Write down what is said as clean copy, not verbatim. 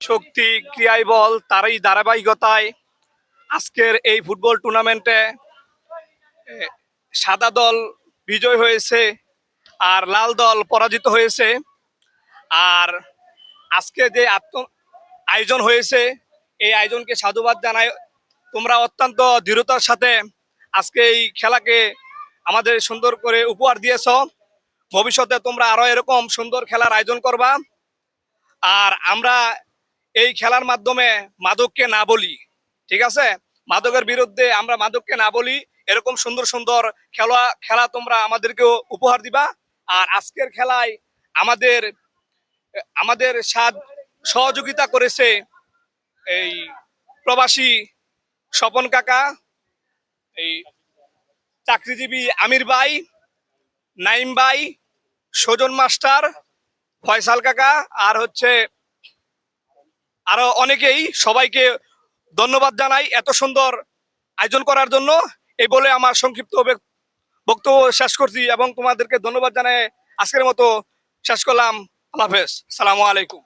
শক্তি ক্রিয়ায় বল তারই ধারাবাহিকতায় আজকের এই ফুটবল টুর্নামেন্টে সাদা দল বিজয় হয়েছে আর লাল দল পরাজিত হয়েছে। আর আজকে যে আয়োজন হয়েছে এই আয়োজনকে সাধুবাদ জানাই। তোমরা অত্যন্ত দৃঢ়তার সাথে আজকে এই খেলাকে আমাদের সুন্দর করে উপহার দিয়েছ। ভবিষ্যতে তোমরা আরো এরকম সুন্দর খেলার আয়োজন করবা। আর আমরা এই খেলার মাধ্যমে মাদককে না বলি, ঠিক আছে? মাদকের বিরুদ্ধে আমরা মাদককে না বলি, এরকম সুন্দর সুন্দর খেলা তোমরা আমাদেরকেও উপহার দিবা। আর আজকের খেলায় আমাদের আমাদের সহযোগিতা করেছে এই প্রবাসী স্বপন কাকা, এই চাকরিজীবী আমির ভাই, নাইম ভাই, সজন মাস্টার, ফয়সাল কাকা, আর হচ্ছে আরো অনেকেই। সবাইকে ধন্যবাদ জানাই এত সুন্দর আয়োজন করার জন্য। এই বলে আমার সংক্ষিপ্ত বক্তব্য শেষ করছি এবং তোমাদেরকে ধন্যবাদ জানাই আজকের মতো শেষ করলাম। আল্লাহ হাফেজ, আসসালামু আলাইকুম।